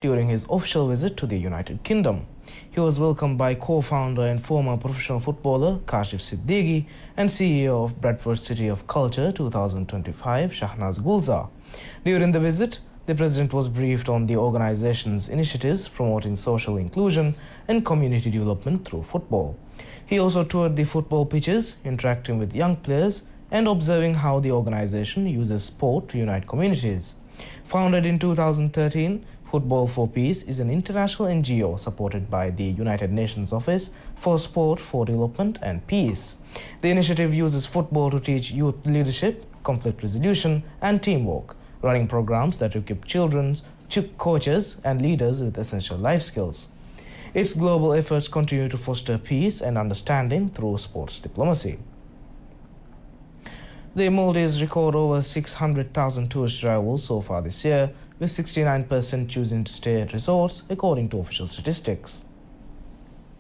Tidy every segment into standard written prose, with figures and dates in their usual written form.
during his official visit to the United Kingdom. He was welcomed by co-founder and former professional footballer Kashif Siddiqui and CEO of Bradford City of Culture 2025, Shahnaz Gulzar. During the visit, the president was briefed on the organization's initiatives promoting social inclusion and community development through football. He also toured the football pitches, interacting with young players and observing how the organization uses sport to unite communities. Founded in 2013, Football for Peace is an international NGO supported by the United Nations Office for Sport for Development and Peace. The initiative uses football to teach youth leadership, conflict resolution, and teamwork, running programs that equip children, coaches, and leaders with essential life skills. Its global efforts continue to foster peace and understanding through sports diplomacy. The Maldives record over 600,000 tourist arrivals so far this year, with 69% choosing to stay at resorts, according to official statistics.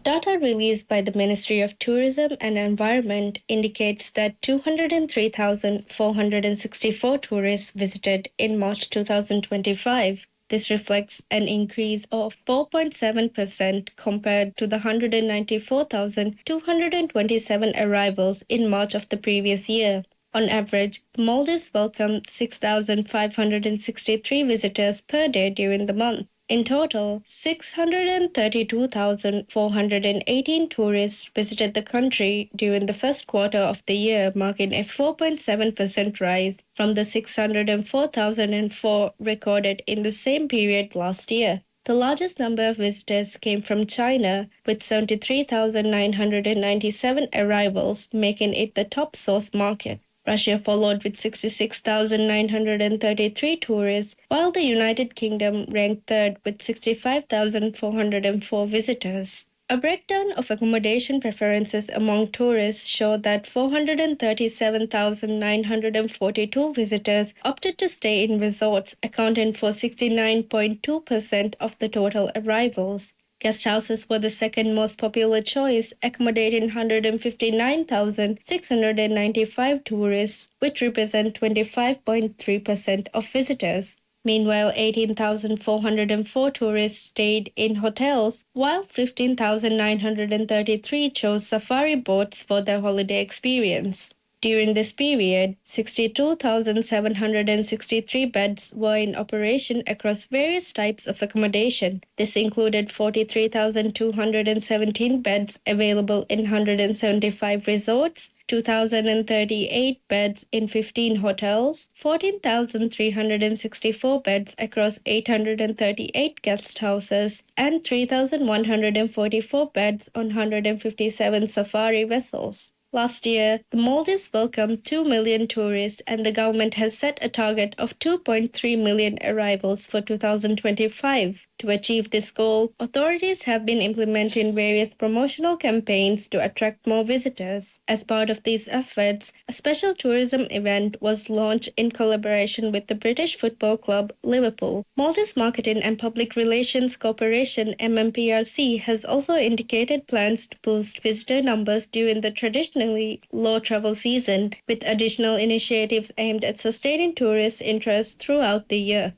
Data released by the Ministry of Tourism and Environment indicates that 203,464 tourists visited in March 2025. This reflects an increase of 4.7% compared to the 194,227 arrivals in March of the previous year. On average, the Maldives welcomed 6,563 visitors per day during the month. In total, 632,418 tourists visited the country during the first quarter of the year, marking a 4.7% rise from the 604,004 recorded in the same period last year. The largest number of visitors came from China, with 73,997 arrivals, making it the top source market. Russia followed with 66,933 tourists, while the United Kingdom ranked third with 65,404 visitors. A breakdown of accommodation preferences among tourists showed that 437,942 visitors opted to stay in resorts, accounting for 69.2% of the total arrivals. Guest houses were the second most popular choice, accommodating 159,695 tourists, which represent 25.3% of visitors. Meanwhile, 18,404 tourists stayed in hotels, while 15,933 chose safari boats for their holiday experience. During this period, 62,763 beds were in operation across various types of accommodation. This included 43,217 beds available in 175 resorts, 2,038 beds in 15 hotels, 14,364 beds across 838 guest houses, and 3,144 beds on 157 safari vessels. Last year, the Maldives welcomed 2 million tourists, and the government has set a target of 2.3 million arrivals for 2025. To achieve this goal, authorities have been implementing various promotional campaigns to attract more visitors. As part of these efforts, a special tourism event was launched in collaboration with the British football club Liverpool. Maldives Marketing and Public Relations Corporation (MMPRC) has also indicated plans to boost visitor numbers during the traditional low travel season, with additional initiatives aimed at sustaining tourist interest throughout the year.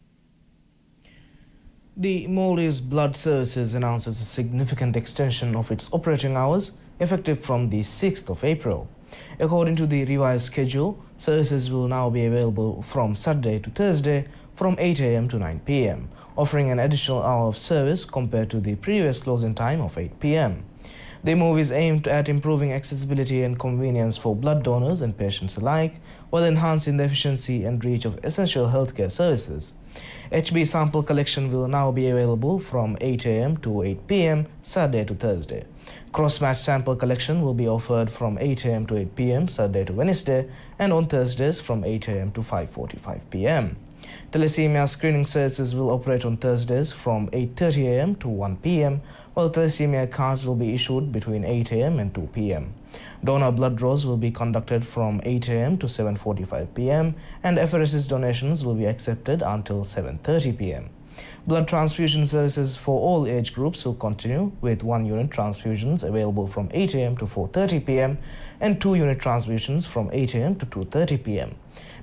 The Maldives Blood Services announces a significant extension of its operating hours effective from the 6th of April. According to the revised schedule, services will now be available from Saturday to Thursday from 8 a.m. to 9 p.m., offering an additional hour of service compared to the previous closing time of 8 p.m. The move is aimed at improving accessibility and convenience for blood donors and patients alike, while enhancing the efficiency and reach of essential healthcare services. HB sample collection will now be available from 8 a.m. to 8 p.m. Saturday to Thursday. Cross-match sample collection will be offered from 8 a.m. to 8 p.m. Saturday to Wednesday, and on Thursdays from 8 a.m. to 5:45 p.m. Thalassemia screening services will operate on Thursdays from 8:30 a.m. to 1 p.m., while thalassemia cards will be issued between 8 a.m. and 2 p.m. Donor blood draws will be conducted from 8 a.m. to 7:45 p.m. and apheresis donations will be accepted until 7:30 p.m. Blood transfusion services for all age groups will continue, with 1 unit transfusions available from 8 a.m. to 4:30 p.m. and 2 unit transfusions from 8 a.m. to 2:30 p.m.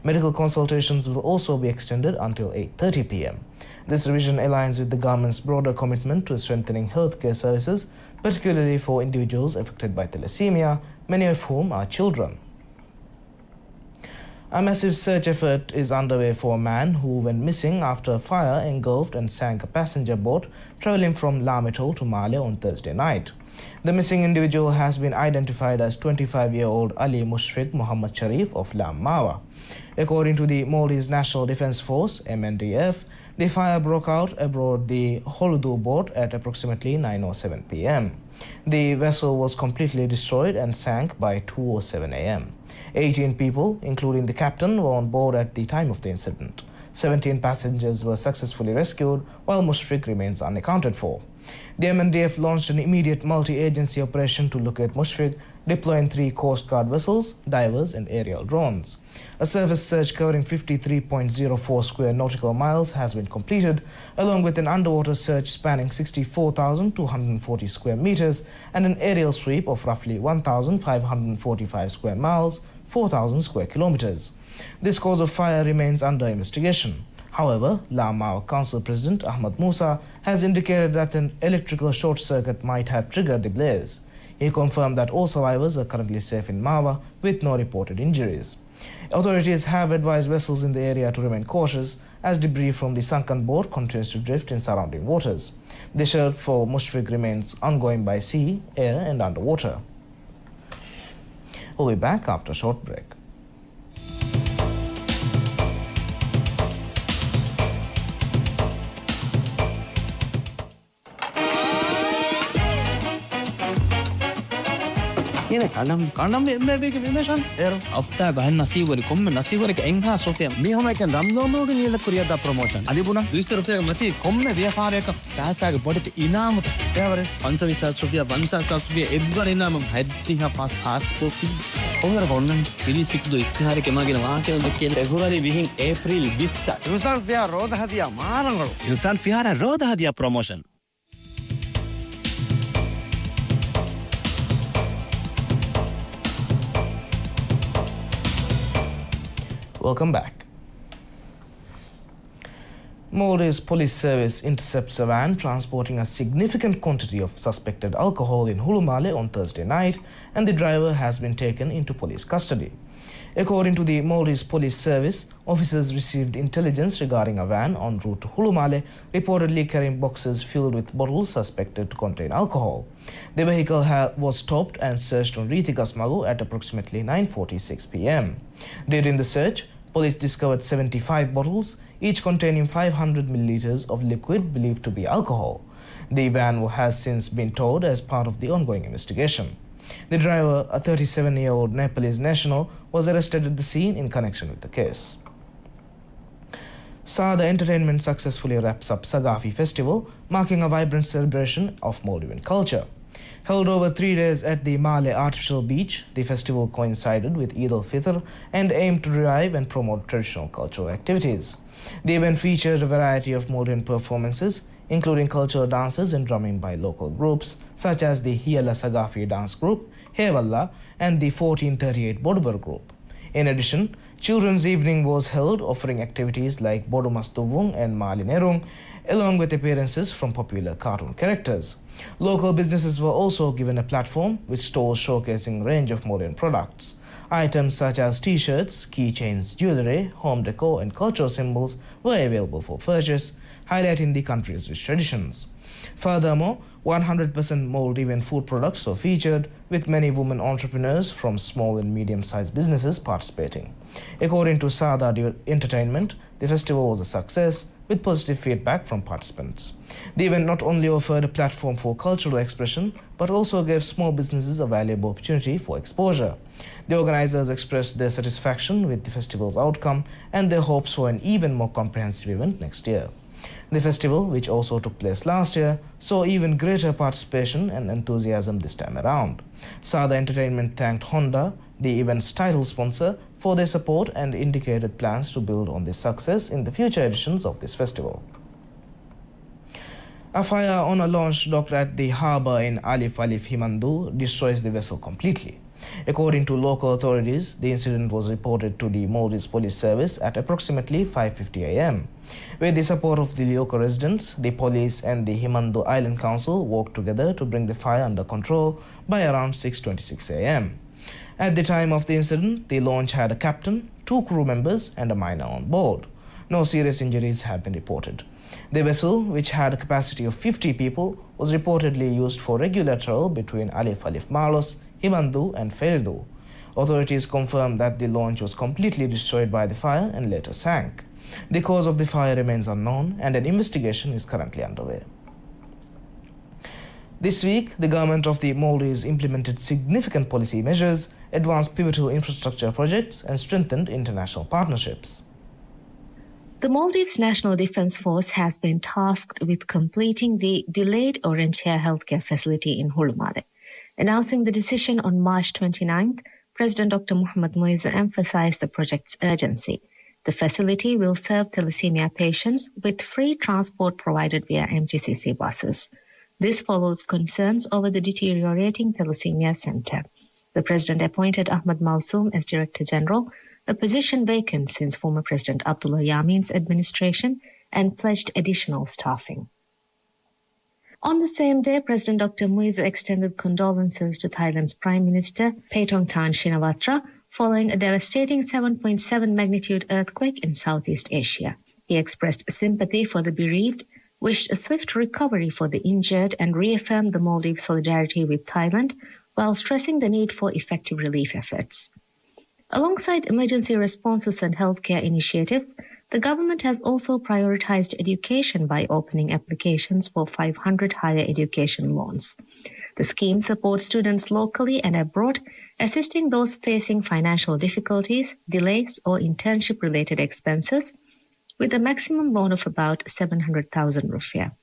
Medical consultations will also be extended until 8:30 p.m. This revision aligns with the government's broader commitment to strengthening healthcare services, particularly for individuals affected by thalassemia, many of whom are children. A massive search effort is underway for a man who went missing after a fire engulfed and sank a passenger boat traveling from Lame Atoll to Male on Thursday night. The missing individual has been identified as 25-year-old Ali Mushfiq Muhammad Sharif of Lam Mawa. According to the Maldives National Defence Force, MNDF, the fire broke out aboard the Holudu boat at approximately 9:07 p.m. The vessel was completely destroyed and sank by 2:07 a.m. 18 people, including the captain, were on board at the time of the incident. 17 passengers were successfully rescued, while Mushfiq remains unaccounted for. The MNDF launched an immediate multi-agency operation to locate Mushfiq, deploying 3 Coast Guard vessels, divers and aerial drones. A surface search covering 53.04 square nautical miles has been completed, along with an underwater search spanning 64,240 square meters and an aerial sweep of roughly 1,545 square miles, 4,000 square kilometers. This cause of fire remains under investigation. However, Lam Mawa Council President Ahmad Musa has indicated that an electrical short circuit might have triggered the blaze. He confirmed that all survivors are currently safe in Mawa with no reported injuries. Authorities have advised vessels in the area to remain cautious as debris from the sunken boat continues to drift in surrounding waters. The search for Mushfiq remains ongoing by sea, air and underwater. We'll be back after a short break. Yine kandam embeeke vimeshan ero afta gahan nasibori komme nasibori enha sofia mi homa eken ramlomoge niyada kuriyada promotion adibuna 200 rupiya mati komme vyapareka tasaage bodite inam devare 500 rupiya 500 rupiya ebbar inam haddiha pas has kofi kongar bonnan pili sikdu istihare kemagena waake okke February bihin April 20 Yusan Fia roda hadiya marangalu insan fiara roda hadiya promotion Welcome back. Maldives Police Service intercepts a van transporting a significant quantity of suspected alcohol in Hulumale on Thursday night, and the driver has been taken into police custody. According to the Maldives Police Service, officers received intelligence regarding a van en route to Hulumale, reportedly carrying boxes filled with bottles suspected to contain alcohol. The vehicle was stopped and searched on Riti Gasmagu at approximately 9:46 p.m. During the search, police discovered 75 bottles, each containing 500 milliliters of liquid believed to be alcohol. The van has since been towed as part of the ongoing investigation. The driver, a 37-year-old Nepalese national, was arrested at the scene in connection with the case. Sada Entertainment successfully wraps up Sagafi Festival, marking a vibrant celebration of Maldivian culture. Held over 3 days at the Male Artificial Beach, the festival coincided with Eid al-Fitr and aimed to revive and promote traditional cultural activities. The event featured a variety of Maldivian performances, including cultural dances and drumming by local groups such as the Hiala Sagafi dance group, Hewalla, and the 1438 Bodubur group. In addition, Children's Evening was held, offering activities like Bodu Mastuvung and Mali Nerung, along with appearances from popular cartoon characters. Local businesses were also given a platform, with stores showcasing a range of modern products. Items such as t-shirts, keychains, jewelry, home decor and cultural symbols were available for purchase, highlighting the country's rich traditions. Furthermore, 100% Maldivian food products were featured, with many women entrepreneurs from small and medium-sized businesses participating. According to Sada Entertainment, the festival was a success, with positive feedback from participants. The event not only offered a platform for cultural expression, but also gave small businesses a valuable opportunity for exposure. The organizers expressed their satisfaction with the festival's outcome and their hopes for an even more comprehensive event next year. The festival, which also took place last year, saw even greater participation and enthusiasm this time around. Sada Entertainment thanked Honda, the event's title sponsor, for their support and indicated plans to build on this success in the future editions of this festival. A fire on a launch dock at the harbour in Alif Himandu destroys the vessel completely. According to local authorities, the incident was reported to the Maldives Police Service at approximately 5:50 a.m. With the support of the local residents, the police and the Himandu Island Council worked together to bring the fire under control by around 6:26 a.m. At the time of the incident, the launch had a captain, 2 crew members and a minor on board. No serious injuries have been reported. The vessel, which had a capacity of 50 people, was reportedly used for regular travel between Alif Malos, Himandu and Feridu. Authorities confirmed that the launch was completely destroyed by the fire and later sank. The cause of the fire remains unknown and an investigation is currently underway. This week, the government of the Maldives implemented significant policy measures, advanced pivotal infrastructure projects and strengthened international partnerships. The Maldives National Defence Force has been tasked with completing the delayed Orange Hair Healthcare Facility in Hulumade. Announcing the decision on March 29th, President Dr. Mohamed Muizzu emphasized the project's urgency. The facility will serve thalassemia patients with free transport provided via MTCC buses. This follows concerns over the deteriorating thalassemia center. The president appointed Ahmad Malsoom as Director General, a position vacant since former President Abdullah Yamin's administration, and pledged additional staffing. On the same day, President Dr. Muizzu extended condolences to Thailand's Prime Minister Paetongtarn Shinawatra following a devastating 7.7 magnitude earthquake in Southeast Asia. He expressed sympathy for the bereaved, wished a swift recovery for the injured, and reaffirmed the Maldives' solidarity with Thailand while stressing the need for effective relief efforts. Alongside emergency responses and healthcare initiatives, the government has also prioritized education by opening applications for 500 higher education loans. The scheme supports students locally and abroad, assisting those facing financial difficulties, delays, or internship-related expenses, with a maximum loan of about 700,000 rupiah.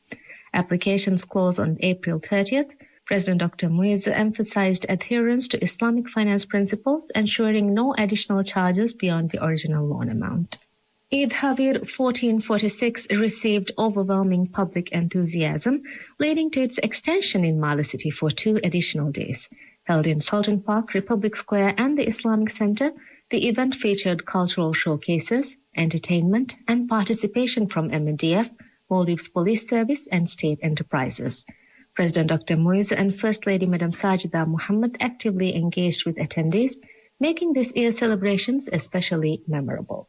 Applications close on April 30th. President Dr. Muizzu emphasized adherence to Islamic finance principles, ensuring no additional charges beyond the original loan amount. Eid Havir 1446 received overwhelming public enthusiasm, leading to its extension in Mala City for 2 additional days. Held in Sultan Park, Republic Square and the Islamic Center, the event featured cultural showcases, entertainment and participation from MNDF, Maldives Police Service and state enterprises. President Dr. Muizzu and First Lady Madam Sajida Muhammad actively engaged with attendees, making this year's celebrations especially memorable.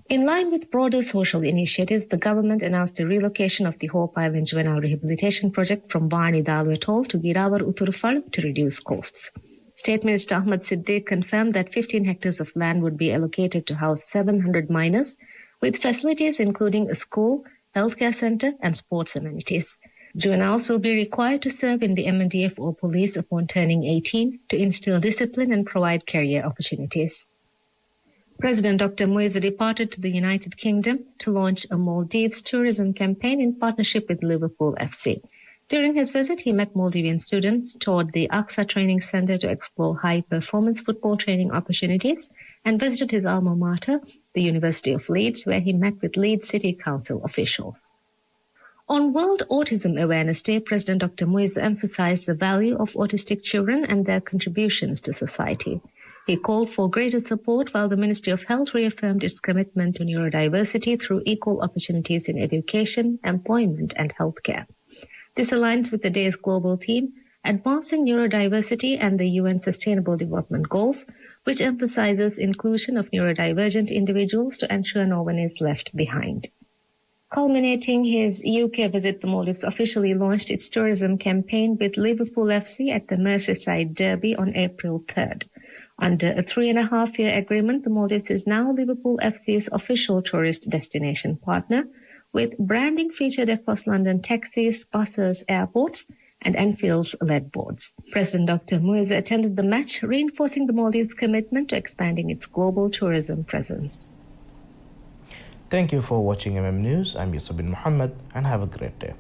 In line with broader social initiatives, the government announced the relocation of the Hope Island Juvenile Rehabilitation Project from Varni Dalu Atoll to Girawar Uturufal to reduce costs. State Minister Ahmad Siddique confirmed that 15 hectares of land would be allocated to house 700 minors, with facilities including a school, healthcare center, and sports amenities. Juveniles will be required to serve in the MNDF or police upon turning 18 to instill discipline and provide career opportunities. President Dr. Muizzu departed to the United Kingdom to launch a Maldives tourism campaign in partnership with Liverpool FC. During his visit, he met Maldivian students, toured the AXA Training Center to explore high-performance football training opportunities, and visited his alma mater, the University of Leeds, where he met with Leeds City Council officials. On World Autism Awareness Day, President Dr. Muizzu emphasized the value of autistic children and their contributions to society. He called for greater support, while the Ministry of Health reaffirmed its commitment to neurodiversity through equal opportunities in education, employment, and healthcare. This aligns with the day's global theme, Advancing Neurodiversity and the UN Sustainable Development Goals, which emphasizes inclusion of neurodivergent individuals to ensure no one is left behind. Culminating his UK visit, the Maldives officially launched its tourism campaign with Liverpool FC at the Merseyside Derby on April 3rd. Under a 3.5-year agreement, the Maldives is now Liverpool FC's official tourist destination partner, with branding featured across London taxis, buses, airports, and Enfield's LED boards. President Dr. Muizzu attended the match, reinforcing the Maldives' commitment to expanding its global tourism presence. Thank you for watching MM News. I'm Yusuf bin Muhammad and have a great day.